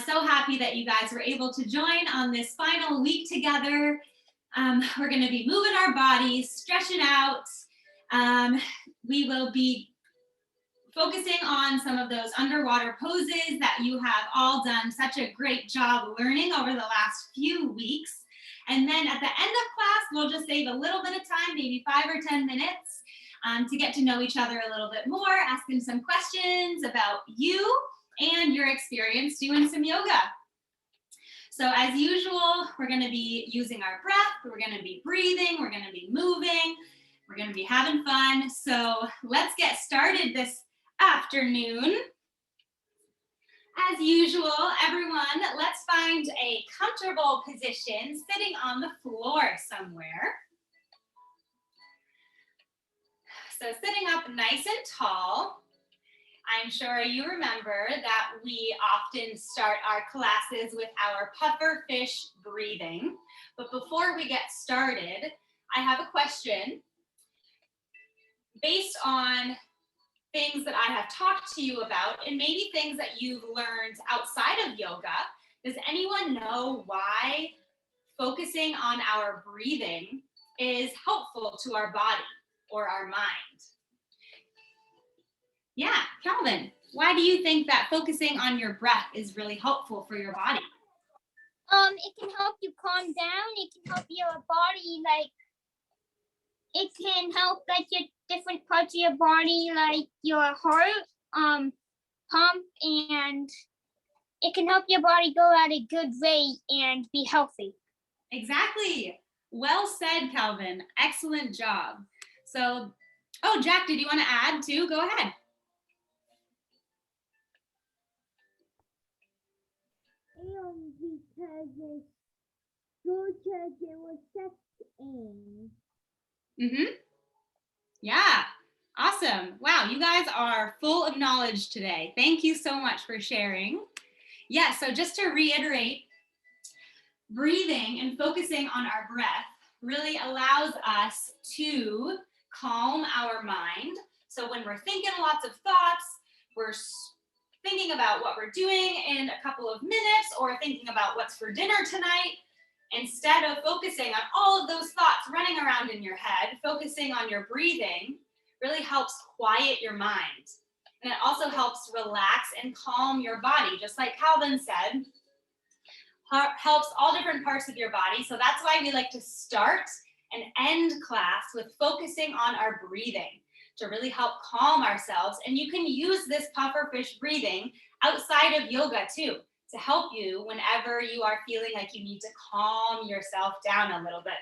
So happy that you guys were able to join on this final week together. We're going to be moving our bodies, stretching out. We will be focusing on some of those underwater poses that you have all done such a great job learning over the last few weeks. And then at the end of class, we'll just save a little bit of time, maybe 5 or 10 minutes, to get to know each other a little bit more, asking some questions about you and your experience doing some yoga. So as usual, we're going to be using our breath, we're going to be breathing, we're going to be moving, we're going to be having fun. So let's get started this afternoon. As usual, everyone, let's find a comfortable position sitting on the floor somewhere. So sitting up nice and tall. I'm sure you remember that we often start our classes with our puffer fish breathing. But before we get started, I have a question. Based on things that I have talked to you about and maybe things that you've learned outside of yoga, does anyone know why focusing on our breathing is helpful to our body or our mind? Yeah, Calvin, why do you think that focusing on your breath is really helpful for your body? It can help you calm down. It can help your body, like, it can help like your different parts of your body, like your heart, pump, and it can help your body go at a good rate and be healthy. Exactly. Well said, Calvin. Excellent job. So, oh, Jack, did you want to add too? Go ahead. Because it's good to do a sex Yeah, awesome. Wow, you guys are full of knowledge today. Thank you so much for sharing. Yeah, so just to reiterate, breathing and focusing on our breath really allows us to calm our mind. So when we're thinking lots of thoughts, we're thinking about what we're doing in a couple of minutes or thinking about what's for dinner tonight, instead of focusing on all of those thoughts running around in your head, focusing on your breathing really helps quiet your mind. And it also helps relax and calm your body, just like Calvin said, helps all different parts of your body. So that's why we like to start and end class with focusing on our breathing to really help calm ourselves. And you can use this puffer fish breathing outside of yoga too, to help you whenever you are feeling like you need to calm yourself down a little bit.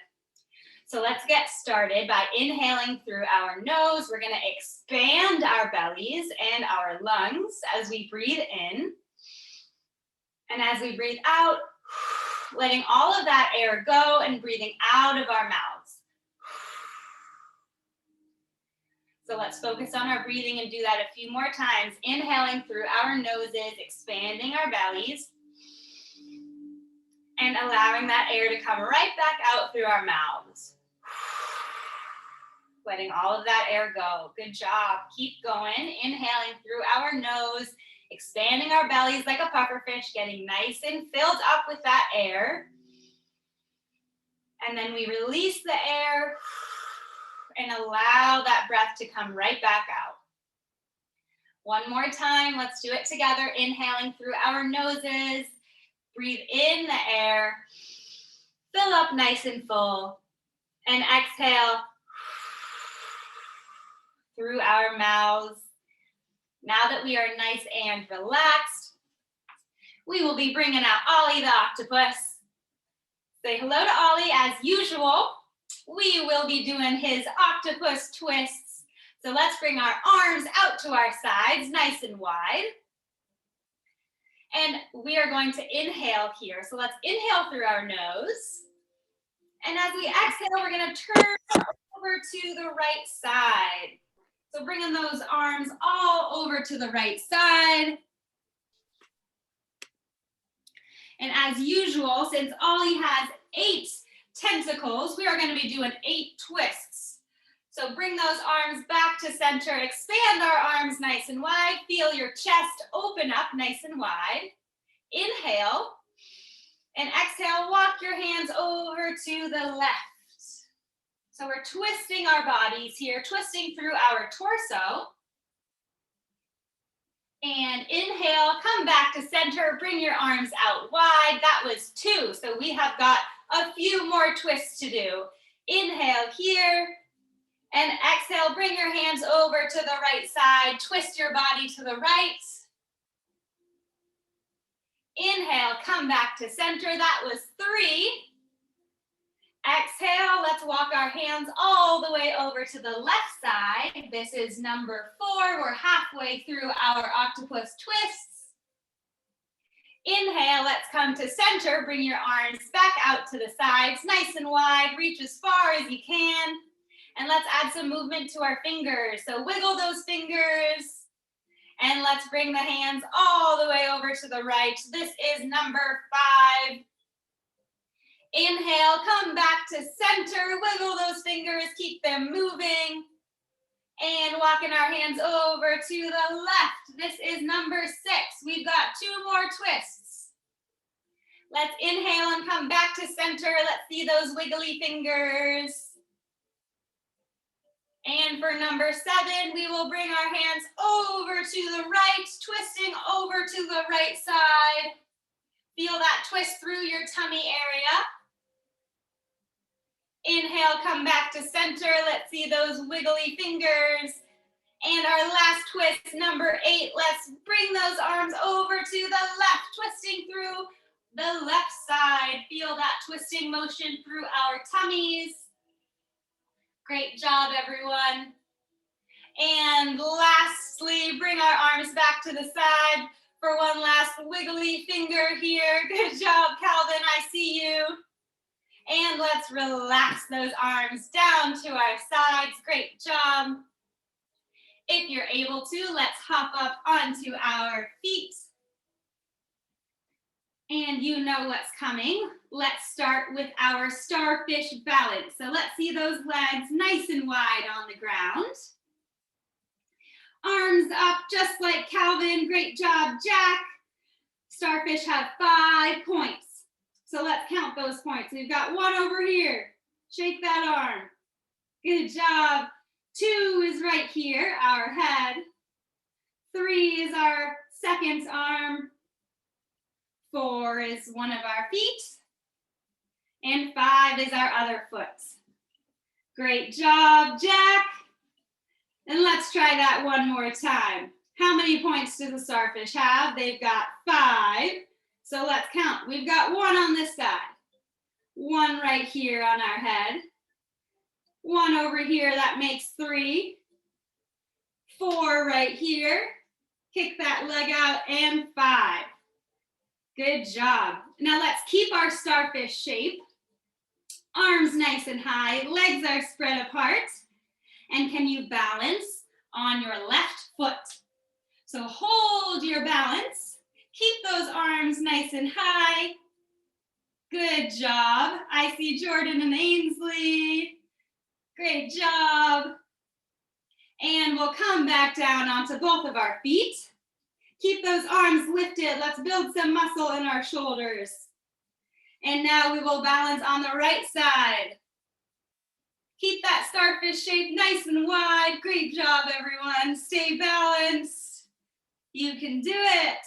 So let's get started by inhaling through our nose. We're going to expand our bellies and our lungs as we breathe in. And as we breathe out, letting all of that air go and breathing out of our mouths. So let's focus on our breathing and do that a few more times. Inhaling through our noses, expanding our bellies, and allowing that air to come right back out through our mouths. Letting all of that air go. Good job. Keep going. Inhaling through our nose, expanding our bellies like a puffer fish, getting nice and filled up with that air. And then we release the air and allow that breath to come right back out. One more time, let's do it together. Inhaling through our noses, breathe in the air, fill up nice and full, and exhale through our mouths. Now that we are nice and relaxed, we will be bringing out Ollie the octopus. Say hello to Ollie as usual. We will be doing his octopus twists. So let's bring our arms out to our sides, nice and wide. And we are going to inhale here. So let's inhale through our nose. And as we exhale, we're going to turn over to the right side. So bringing those arms all over to the right side. And as usual, since Ollie has 8 tentacles, we are going to be doing 8 twists. So bring those arms back to center, expand our arms nice and wide, feel your chest open up nice and wide. Inhale, and exhale, walk your hands over to the left. So we're twisting our bodies here, twisting through our torso. And inhale, come back to center, bring your arms out wide. That was 2, so we have got a few more twists to do. Inhale here, and exhale, bring your hands over to the right side, twist your body to the right. Inhale, come back to center, that was 3. Exhale, let's walk our hands all the way over to the left side. This is number 4. We're halfway through our octopus twists. Inhale, let's come to center. Bring your arms back out to the sides, nice and wide. Reach as far as you can. And let's add some movement to our fingers. So wiggle those fingers. And let's bring the hands all the way over to the right. This is number 5. Inhale, come back to center, wiggle those fingers, keep them moving. And walking our hands over to the left. This is number 6. We've got 2 more twists. Let's inhale and come back to center. Let's see those wiggly fingers. And for number 7, we will bring our hands over to the right, twisting over to the right side. Feel that twist through your tummy area. Inhale, come back to center. Let's see those wiggly fingers. And our last twist, number 8, let's bring those arms over to the left, twisting through the left side. Feel that twisting motion through our tummies. Great job, everyone. And lastly, bring our arms back to the side for one last wiggly finger here. Good job, Calvin, I see you. And let's relax those arms down to our sides. Great job. If you're able to, let's hop up onto our feet. And you know what's coming. Let's start with our starfish balance. So let's see those legs nice and wide on the ground. Arms up just like Calvin. Great job, Jack. Starfish have 5 points. So let's count those points. We've got 1 over here. Shake that arm. Good job. 2 is right here, our head. 3 is our second arm. 4 is one of our feet. And 5 is our other foot. Great job, Jack. And let's try that one more time. How many points does the starfish have? They've got 5. So let's count. We've got 1 on this side. 1 right here on our head. 1 over here, that makes 3. 4 right here. Kick that leg out, and 5. Good job. Now let's keep our starfish shape. Arms nice and high, legs are spread apart. And can you balance on your left foot? So hold your balance. Keep those arms nice and high. Good job. I see Jordan and Ainsley. Great job. And we'll come back down onto both of our feet. Keep those arms lifted. Let's build some muscle in our shoulders. And now we will balance on the right side. Keep that starfish shape nice and wide. Great job, everyone. Stay balanced. You can do it.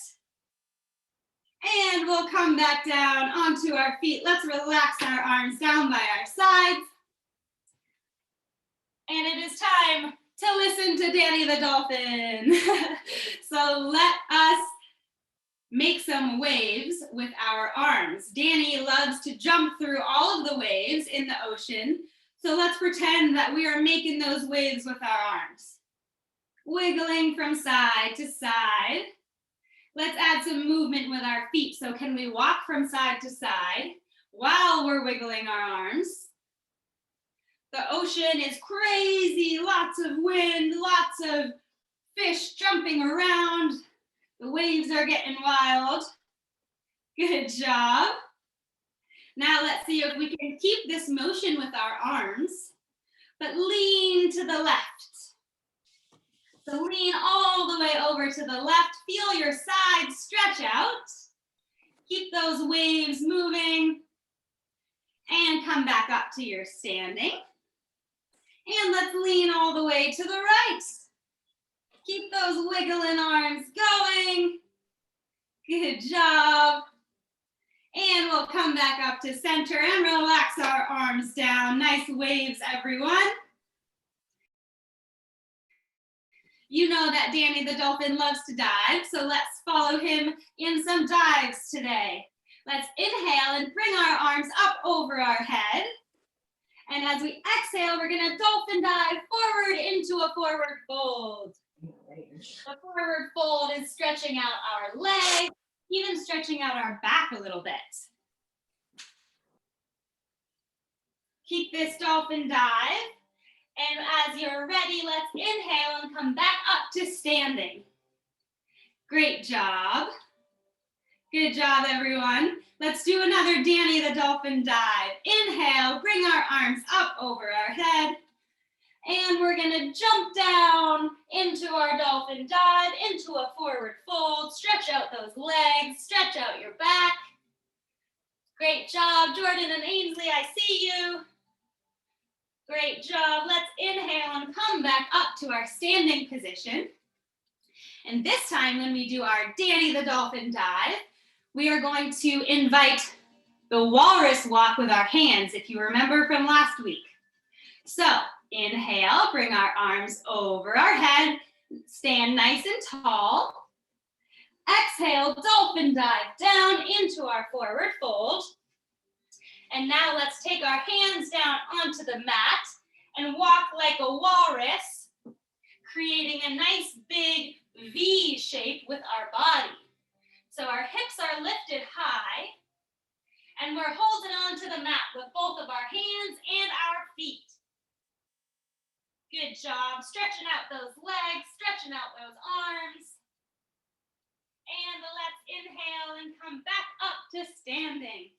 And we'll come back down onto our feet. Let's relax our arms down by our sides. And it is time to listen to Danny the dolphin. So let us make some waves with our arms. Danny loves to jump through all of the waves in the ocean. So let's pretend that we are making those waves with our arms. Wiggling from side to side. Let's add some movement with our feet. So can we walk from side to side while we're wiggling our arms? The ocean is crazy, lots of wind, lots of fish jumping around. The waves are getting wild. Good job. Now let's see if we can keep this motion with our arms, but lean to the left. So lean all the way over to the left. Feel your sides stretch out. waves moving. And come back up to your standing. And let's lean all the way to the right. Keep those wiggling arms going. Good job. And we'll come back up to center and relax our arms down. Nice waves, everyone. You know that Danny the dolphin loves to dive, so let's follow him in some dives today. Let's inhale and bring our arms up over our head. And as we exhale, we're gonna dolphin dive forward into a forward fold. The forward fold is stretching out our legs, even stretching out our back a little bit. Keep this dolphin dive. And as you're ready, let's inhale and come back up to standing. Great job. Good job, everyone. Let's do another Danny the dolphin dive. Inhale, bring our arms up over our head. And we're gonna jump down into our dolphin dive, into a forward fold. Stretch out those legs, stretch out your back. Great job, Jordan and Ainsley, I see you. Great job. Let's inhale and come back up to our standing position. And this time when we do our Danny the dolphin dive, we are going to invite the walrus walk with our hands, if you remember from last week. So inhale, bring our arms over our head, stand nice and tall. Exhale, dolphin dive down into our forward fold. And now let's take our hands down onto the mat and walk like a walrus, creating a nice big V shape with our body. So our hips are lifted high, and we're holding onto the mat with both of our hands and our feet. Good job, stretching out those legs, stretching out those arms. And let's inhale and come back up to standing.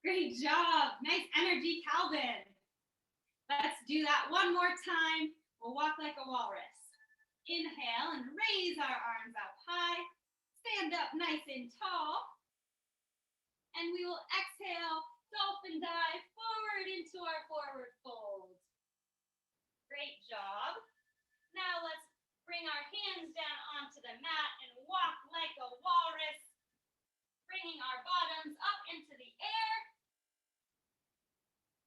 Great job, nice energy, Calvin. Let's do that one more time. We'll walk like a walrus. Inhale and raise our arms up high. Stand up nice and tall. And we will exhale, dolphin dive forward into our forward fold. Great job. Now let's bring our hands down onto the mat and walk like a walrus, bringing our bottoms up into the air.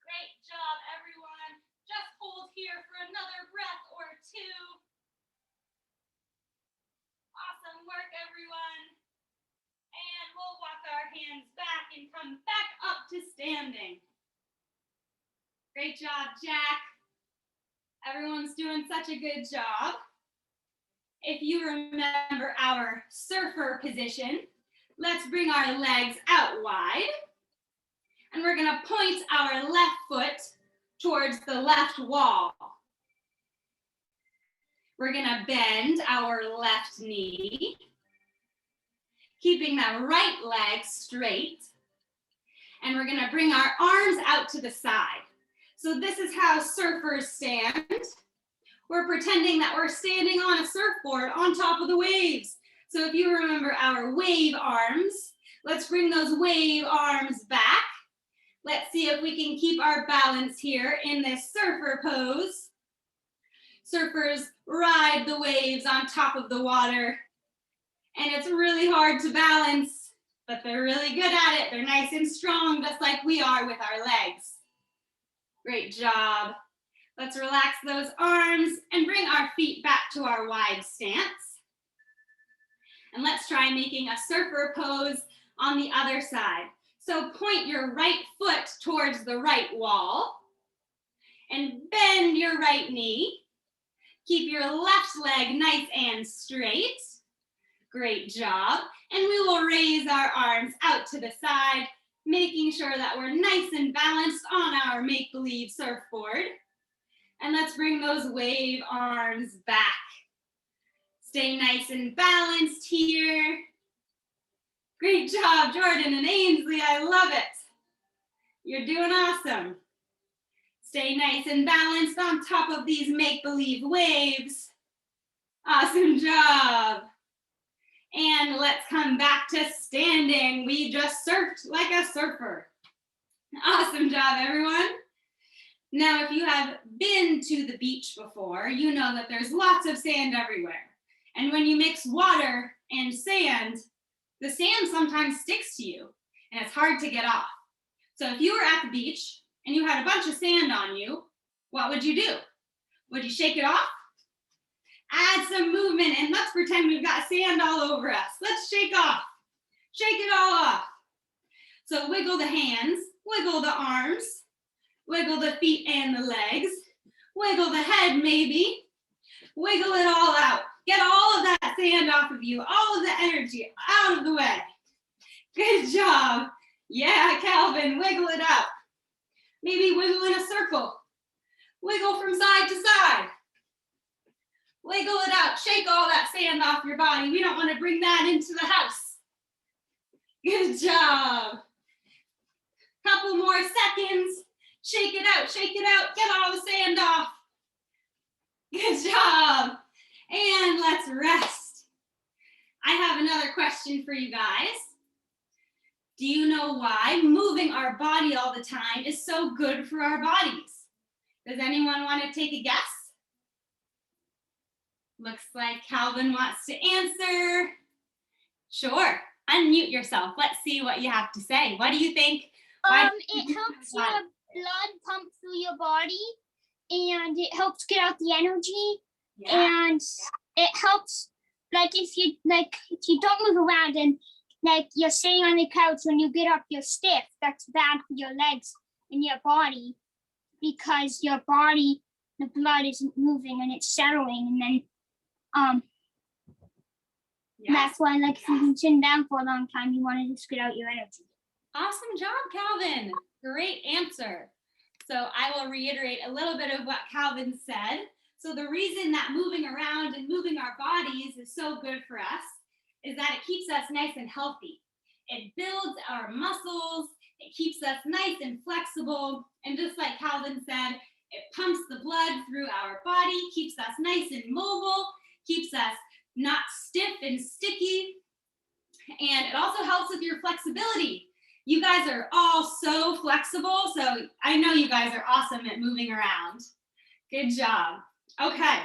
Great job, everyone. Just hold here for another breath or two. Awesome work, everyone. And we'll walk our hands back and come back up to standing. Great job, Jack. Everyone's doing such a good job. If you remember our surfer position, let's bring our legs out wide. And we're gonna point our left foot towards the left wall. We're gonna bend our left knee, keeping that right leg straight. And we're gonna bring our arms out to the side. So this is how surfers stand. We're pretending that we're standing on a surfboard on top of the waves. So if you remember our wave arms, let's bring those wave arms back. Let's see if we can keep our balance here in this surfer pose. Surfers ride the waves on top of the water. And it's really hard to balance, but they're really good at it. They're nice and strong, just like we are with our legs. Great job. Let's relax those arms and bring our feet back to our wide stance. And let's try making a surfer pose on the other side. So point your right foot towards the right wall and bend your right knee. Keep your left leg nice and straight. Great job. And we will raise our arms out to the side, making sure that we're nice and balanced on our make-believe surfboard. And let's bring those wave arms back. Stay nice and balanced here. Great job, Jordan and Ainsley, I love it. You're doing awesome. Stay nice and balanced on top of these make-believe waves. Awesome job. And let's come back to standing. We just surfed like a surfer. Awesome job, everyone. Now, if you have been to the beach before, you know that there's lots of sand everywhere. And when you mix water and sand, the sand sometimes sticks to you and it's hard to get off. So if you were at the beach and you had a bunch of sand on you, what would you do? Would you shake it off? Add some movement and let's pretend we've got sand all over us. Let's shake off. Shake it all off. So wiggle the hands, wiggle the arms, wiggle the feet and the legs, wiggle the head maybe, wiggle it all out. Get all of that sand off of you, all of the energy out of the way. Good job. Yeah, Calvin, wiggle it out. Maybe wiggle in a circle. Wiggle from side to side. Wiggle it out. Shake all that sand off your body. We don't want to bring that into the house. Good job. Couple more seconds. Shake it out, shake it out. Get all the sand off. Good job. And let's rest. I have another question for you guys. Do you know why moving our body all the time is so good for our bodies? Does anyone want to take a guess? Looks like Calvin wants to answer. Sure, unmute yourself. Let's see what you have to say. What do you think? It helps your blood pump through your body, and it helps get out the energy. Yeah. And it helps, like if you don't move around and like you're sitting on the couch, when you get up, you're stiff. That's bad for your legs and your body, because your body, the blood isn't moving and it's settling, and then that's why, like, if you've been sitting down for a long time, you want to just get out your energy. Awesome job, Calvin. Great answer. So I will reiterate a little bit of what Calvin said. So the reason that moving around and moving our bodies is so good for us is that it keeps us nice and healthy. It builds our muscles. It keeps us nice and flexible. And just like Calvin said, it pumps the blood through our body, keeps us nice and mobile, keeps us not stiff and sticky. And it also helps with your flexibility. You guys are all so flexible, so I know you guys are awesome at moving around. Good job. Okay,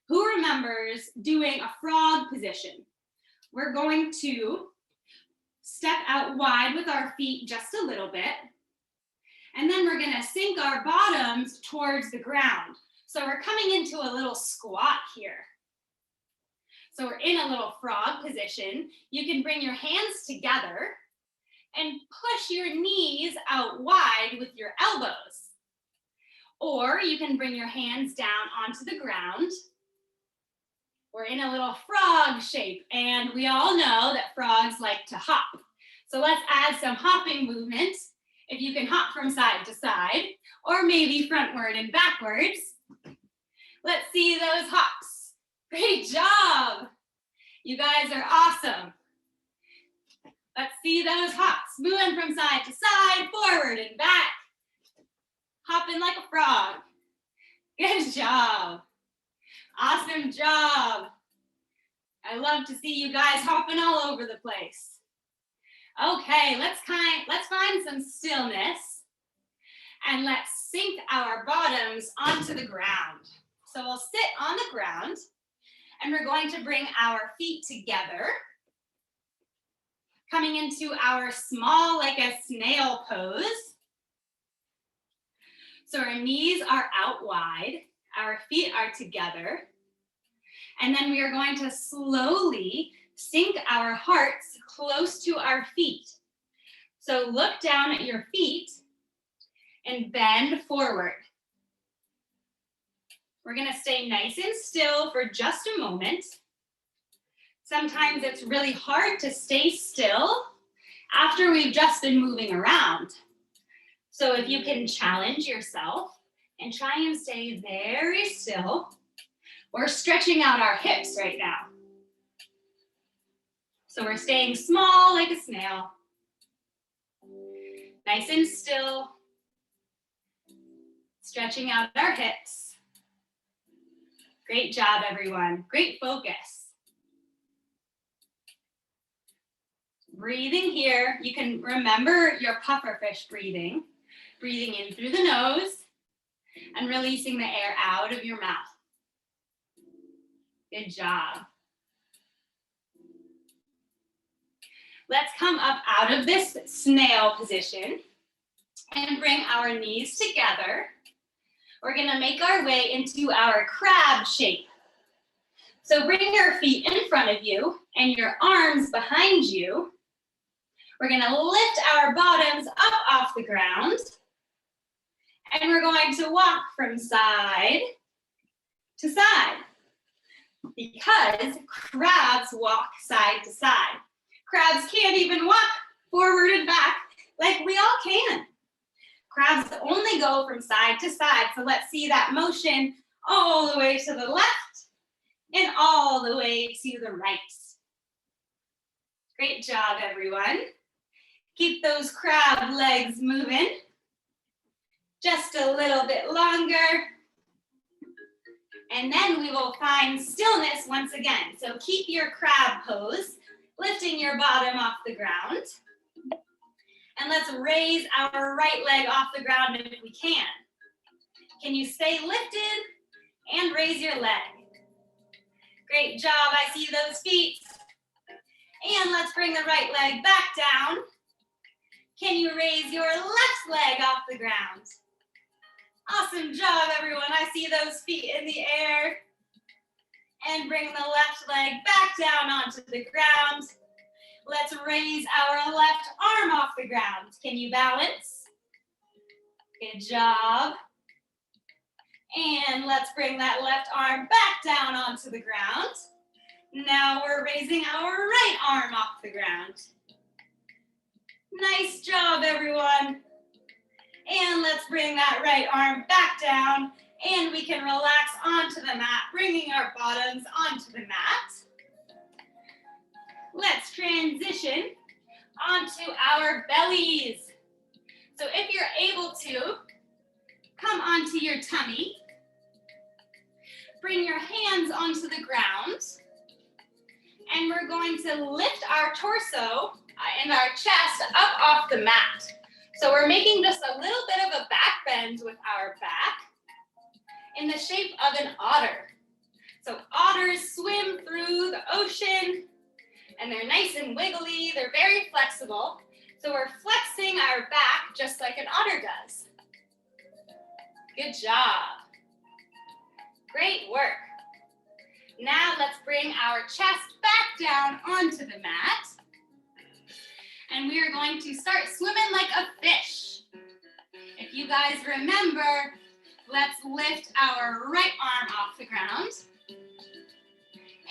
who remembers doing a frog position? We're going to step out wide with our feet just a little bit, and then we're gonna sink our bottoms towards the ground. So we're coming into a little squat here. So we're in a little frog position. You can bring your hands together and push your knees out wide with your elbows. Or you can bring your hands down onto the ground. We're in a little frog shape, and we all know that frogs like to hop. So let's add some hopping movement. If you can hop from side to side, or maybe frontward and backwards. Let's see those hops. Great job. You guys are awesome. Let's see those hops. Moving from side to side, forward and back. Hopping like a frog. Good job. Awesome job. I love to see you guys hopping all over the place. Okay, let's find some stillness, and let's sink our bottoms onto the ground. So we'll sit on the ground, and we're going to bring our feet together, coming into our small, like a snail pose. So our knees are out wide, our feet are together, and then we are going to slowly sink our hearts close to our feet. So look down at your feet and bend forward. We're gonna stay nice and still for just a moment. Sometimes it's really hard to stay still after we've just been moving around. So if you can challenge yourself and try and stay very still, we're stretching out our hips right now. So we're staying small like a snail. Nice and still. Stretching out our hips. Great job, everyone. Great focus. Breathing here, you can remember your pufferfish breathing. Breathing in through the nose and releasing the air out of your mouth. Good job. Let's come up out of this snail position and bring our knees together. We're gonna make our way into our crab shape. So bring your feet in front of you and your arms behind you. We're gonna lift our bottoms up off the ground. And we're going to walk from side to side. Because crabs walk side to side. Crabs can't even walk forward and back like we all can. Crabs only go from side to side. So let's see that motion all the way to the left and all the way to the right. Great job, everyone. Keep those crab legs moving. Just a little bit longer. And then we will find stillness once again. So keep your crab pose, lifting your bottom off the ground. And let's raise our right leg off the ground if we can. Can you stay lifted and raise your leg? Great job, I see those feet. And let's bring the right leg back down. Can you raise your left leg off the ground? Awesome job, everyone. I see those feet in the air. And bring the left leg back down onto the ground. Let's raise our left arm off the ground. Can you balance? Good job. And let's bring that left arm back down onto the ground. Now we're raising our right arm off the ground. Nice job, everyone. And let's bring that right arm back down and we can relax onto the mat, bringing our bottoms onto the mat. Let's transition onto our bellies. So if you're able to, come onto your tummy. Bring your hands onto the ground. And we're going to lift our torso and our chest up off the mat. So we're making just a little bit of a back bend with our back in the shape of an otter. So otters swim through the ocean and they're nice and wiggly. They're very flexible. So we're flexing our back just like an otter does. Good job. Great work. Now let's bring our chest back down onto the mat. And we are going to start swimming like a fish. If you guys remember, let's lift our right arm off the ground.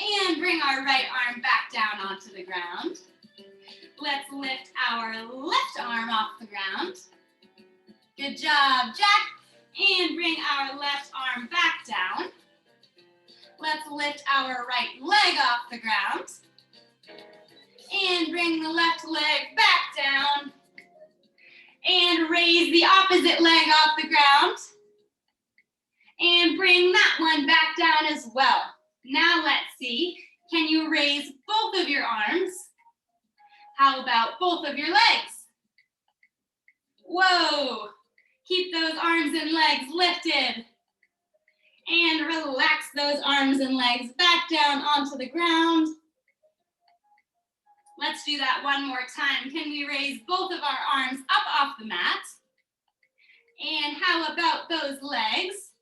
And bring our right arm back down onto the ground. Let's lift our left arm off the ground. Good job, Jack. And bring our left arm back down. Let's lift our right leg off the ground. And bring the left leg back down. And raise the opposite leg off the ground. And bring that one back down as well. Now let's see, can you raise both of your arms? How about both of your legs? Whoa, keep those arms and legs lifted. And relax those arms and legs back down onto the ground. Let's do that one more time. Can we raise both of our arms up off the mat? And how about those legs?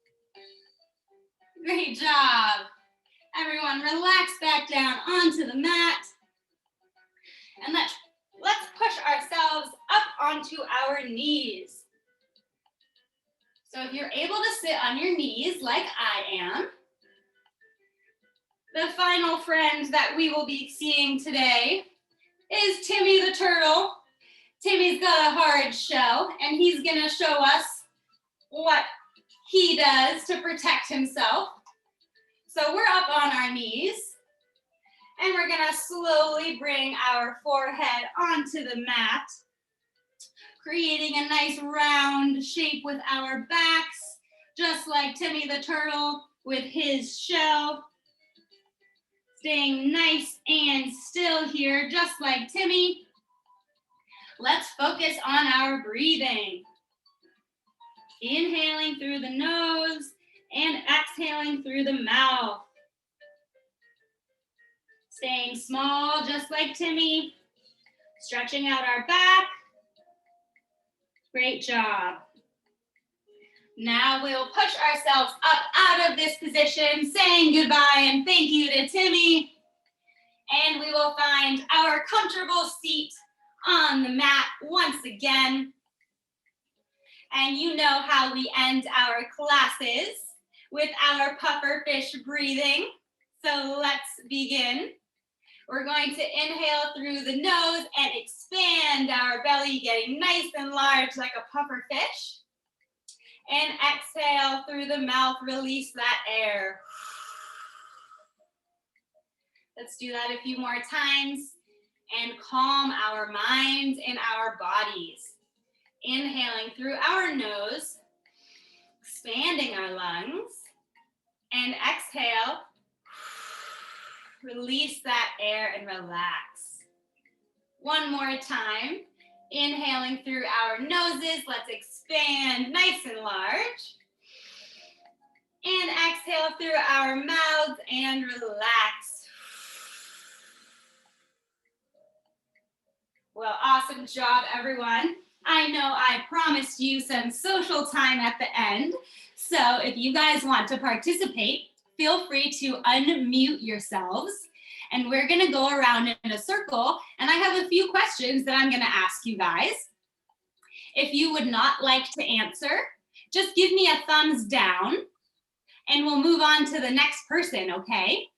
Great job. Everyone, relax back down onto the mat. And let's push ourselves up onto our knees. So if you're able to sit on your knees like I am, the final friend that we will be seeing today is Timmy the turtle. Timmy's got a hard shell and he's gonna show us what he does to protect himself. So we're up on our knees and we're gonna slowly bring our forehead onto the mat, creating a nice round shape with our backs, just like Timmy the turtle with his shell. Staying nice and still here, just like Timmy. Let's focus on our breathing. Inhaling through the nose and exhaling through the mouth. Staying small, just like Timmy. Stretching out our back. Great job. Now we'll push ourselves up out of this position, saying goodbye and thank you to Timmy. And we will find our comfortable seat on the mat once again. And you know how we end our classes with our puffer fish breathing. So let's begin. We're going to inhale through the nose and expand our belly, getting nice and large like a puffer fish. And exhale through the mouth, release that air. Let's do that a few more times and calm our minds and our bodies. Inhaling through our nose, expanding our lungs, and exhale. Release that air and relax. One more time. Inhaling through our noses, let's expand nice and large. And exhale through our mouths and relax. Well, awesome job, everyone. I know I promised you some social time at the end. So if you guys want to participate, feel free to unmute yourselves. And we're gonna go around in a circle, and I have a few questions that I'm gonna ask you guys. If you would not like to answer, just give me a thumbs down, and we'll move on to the next person, okay?